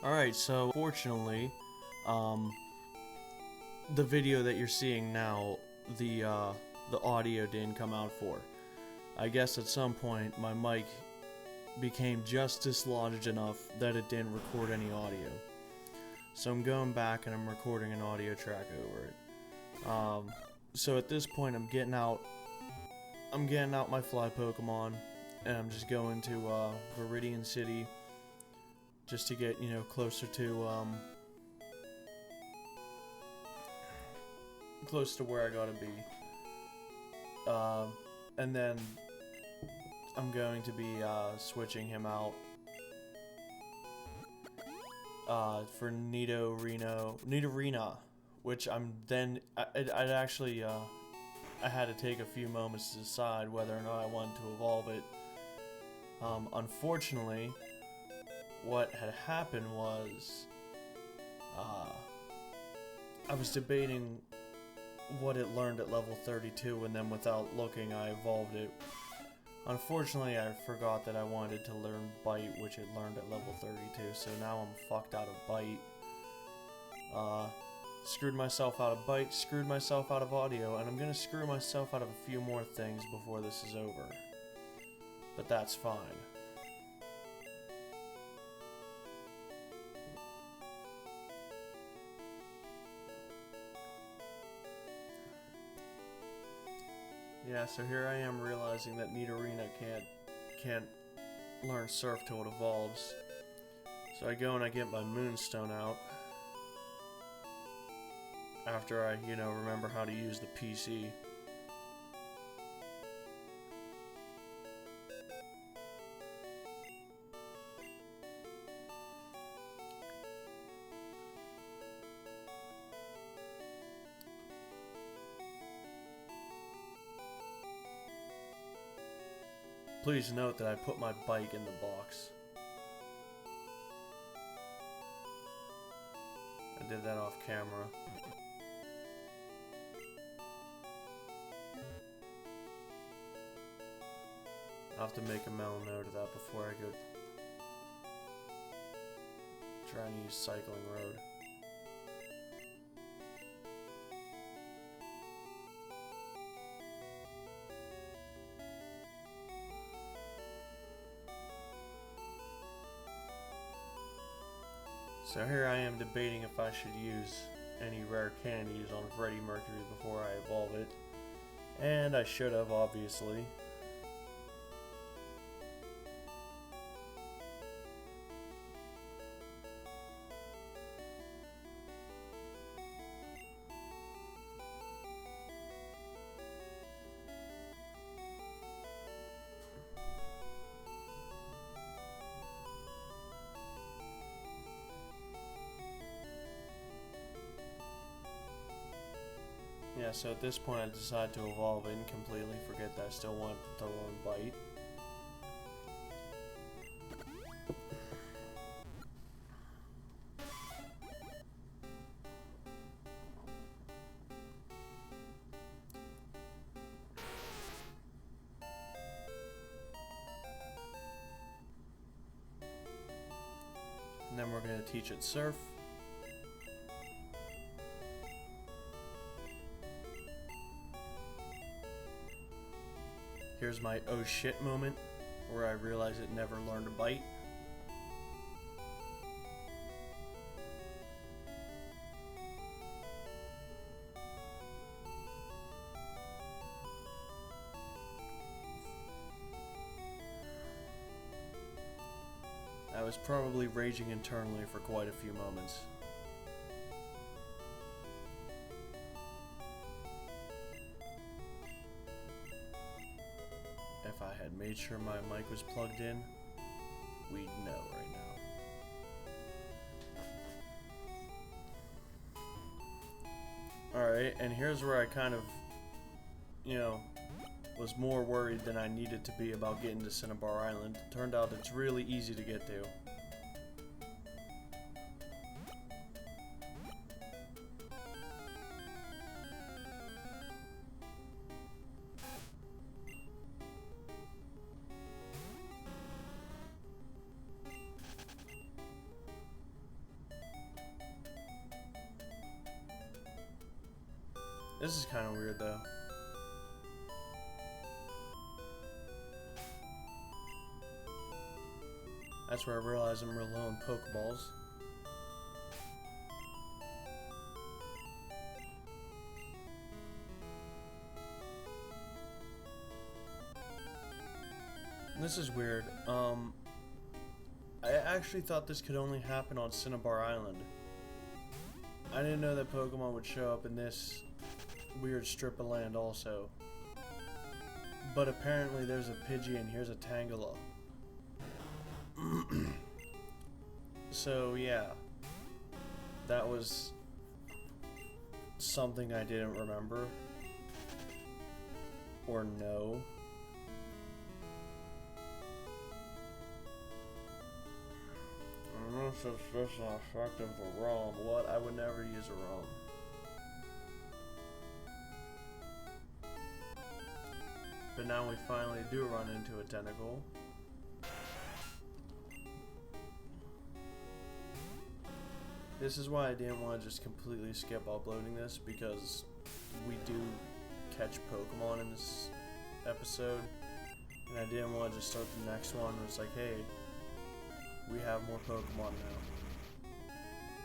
Alright, so fortunately, the video that you're seeing now, the audio didn't come out for. I guess at some point my mic became just dislodged enough that it didn't record any audio. So I'm going back and I'm recording an audio track over it. So at this point I'm getting out my fly Pokemon, and I'm just going to Viridian City just to get, closer to close to where I gotta be. And then I'm going to be switching him out for Nidorina, which I'm then I'd actually I had to take a few moments to decide whether or not I wanted to evolve it. Unfortunately, what had happened was I was debating what it learned at level 32, and then without looking I evolved it. Unfortunately, I forgot that I wanted to learn Bite, which it learned at level 32, so now I'm fucked out of Bite. Screwed myself out of Bite, screwed myself out of audio, and I'm gonna screw myself out of a few more things before this is over. But that's fine. Yeah, so here I am realizing that Nidorina can't learn Surf till it evolves. So I go and I get my Moonstone out. After I, remember how to use the PC. Please note that I put my bike in the box. I did that off camera. I'll have to make a mental note of that before I go try and use Cycling Road. So here I am debating if I should use any rare candies on Freddie Mercury before I evolve it. And I should have, obviously. Yeah, so at this point I decided to evolve it and completely forget that I still want to learn Bite. And then we're going to teach it Surf. Here's my oh shit moment, where I realize it never learned to bite. I was probably raging internally for quite a few moments. If I had made sure my mic was plugged in, we'd know right now. Alright, and here's where I kind of, was more worried than I needed to be about getting to Cinnabar Island. Turned out it's really easy to get to. This is kind of weird though. That's where I realized I'm real low on Pokeballs. This is weird. I actually thought this could only happen on Cinnabar Island. I didn't know that Pokemon would show up in this weird strip of land also. But apparently there's a Pidgey and here's a Tangela. So yeah, that was something I didn't remember or know. I don't know if it's just an effect of the ROM. What? I would never use a ROM. But now we finally do run into a tentacle. This is why I didn't want to just completely skip uploading this, because we do catch Pokemon in this episode, and I didn't want to just start the next one where it's like, hey, we have more Pokemon now.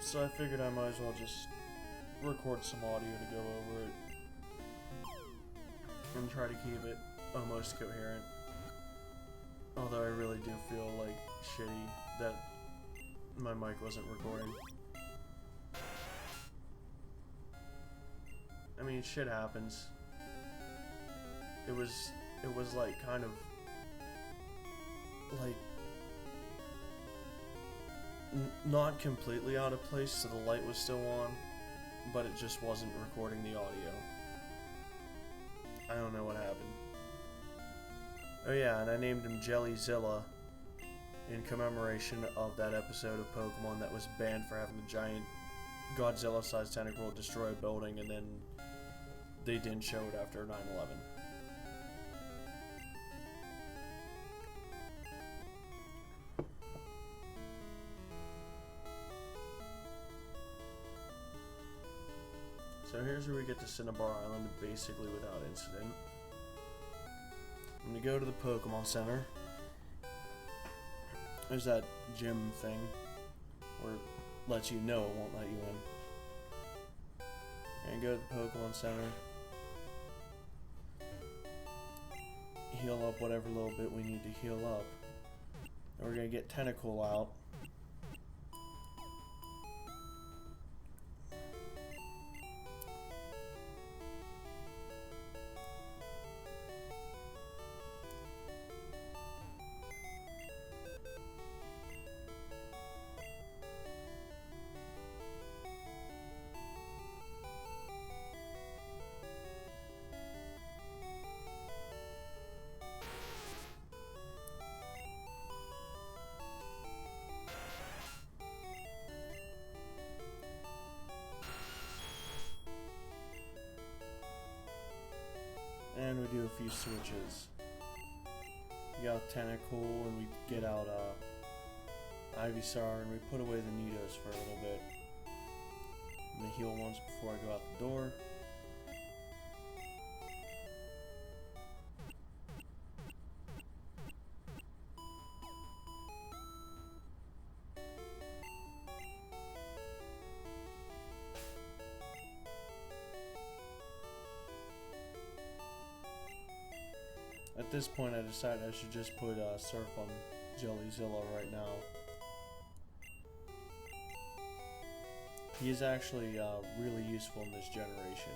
So I figured I might as well just record some audio to go over it and try to keep it almost coherent. Although I really do feel like shitty that my mic wasn't recording. I mean, shit happens. It was like kind of like not completely out of place, so the light was still on, but it just wasn't recording the audio. I don't know what happened. Oh yeah, and I named him Jellyzilla in commemoration of that episode of Pokemon that was banned for having the giant Godzilla-sized tentacle destroy a building, and then they didn't show it after 9/11. So here's where we get to Cinnabar Island basically without incident. I'm gonna go to the Pokemon Center. There's that gym thing where it lets you know it won't let you in. And go to the Pokemon Center. Heal up whatever little bit we need to heal up. And we're gonna get Tentacle out. And we do a few switches. We got Tentacle and we get out Ivysaur and we put away the Nidos for a little bit. I'm gonna heal once before I go out the door. At this point I decided I should just put Surf on Jellyzilla right now. He is actually really useful in this generation.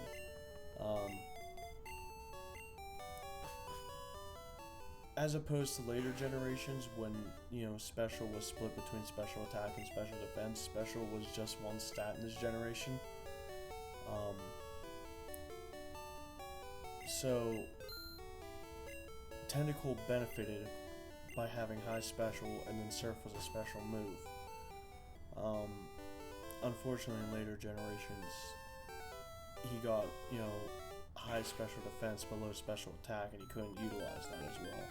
As opposed to later generations when, you know, Special was split between Special Attack and Special Defense. Special was just one stat in this generation. So Tentacle benefited by having high special, and then Surf was a special move. Unfortunately, in later generations, he got, you know, high special defense but low special attack, and he couldn't utilize that as well.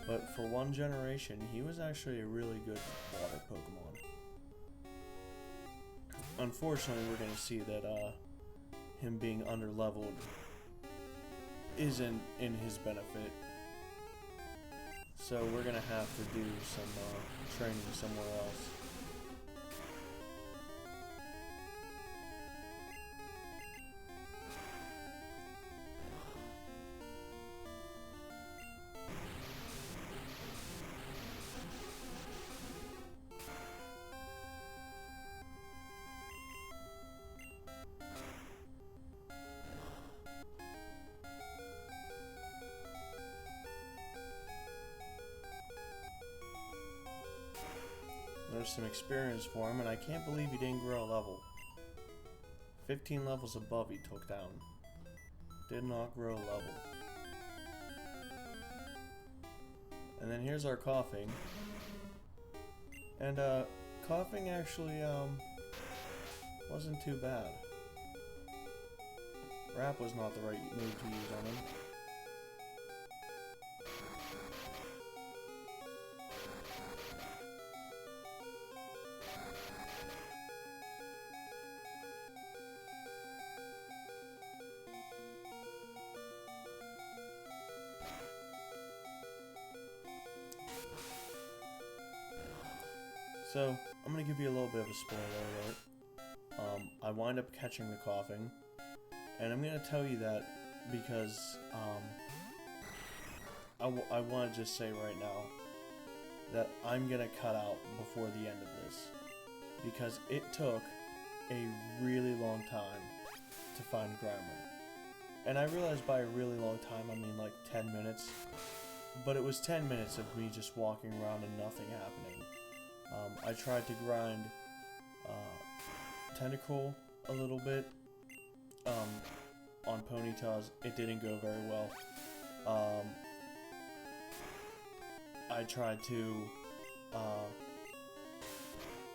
But for one generation, he was actually a really good water Pokemon. Unfortunately, we're going to see that him being underleveled isn't in his benefit. So we're gonna have to do some training somewhere else. There's some experience for him, and I can't believe he didn't grow a level. 15 levels above he took down. Did not grow a level. And then here's our coughing. And coughing actually wasn't too bad. Rap was not the right move to use on him. So, I'm going to give you a little bit of a spoiler alert. I wind up catching the coughing, and I'm going to tell you that because I want to just say right now that I'm going to cut out before the end of this, because it took a really long time to find grammar. And I realize by a really long time I mean like 10 minutes, but it was 10 minutes of me just walking around and nothing happening. I tried to grind Tentacle a little bit on Ponyta's. It didn't go very well. I tried to... I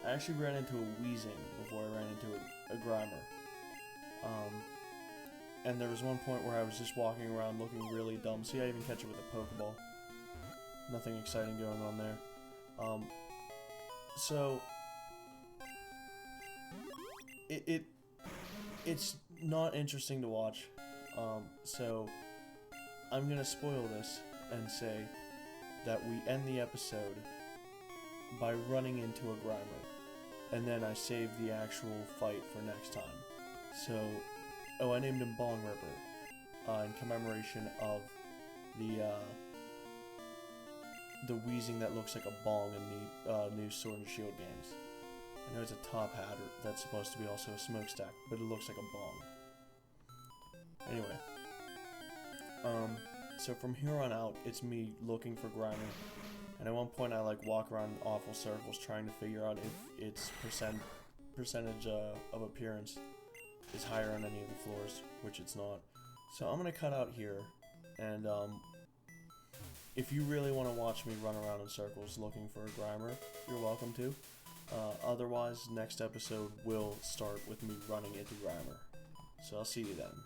actually ran into a Weezing before I ran into a Grimer. And there was one point where I was just walking around looking really dumb. See, I even catch it with a Pokeball. Nothing exciting going on there. So it's not interesting to watch. So I'm gonna spoil this and say that we end the episode by running into a Grimer, and then I save the actual fight for next time. So, I named him Bong Ripper in commemoration of the Weezing that looks like a bong in the new Sword and Shield games. I know it's a top hat that's supposed to be also a smokestack, but it looks like a bong. Anyway, so from here on out, it's me looking for Grimer, and at one point I like walk around in awful circles trying to figure out if its percentage of appearance is higher on any of the floors, which it's not. So I'm gonna cut out here, and if you really want to watch me run around in circles looking for a Grimer, you're welcome to. Otherwise, next episode will start with me running into Grimer. So I'll see you then.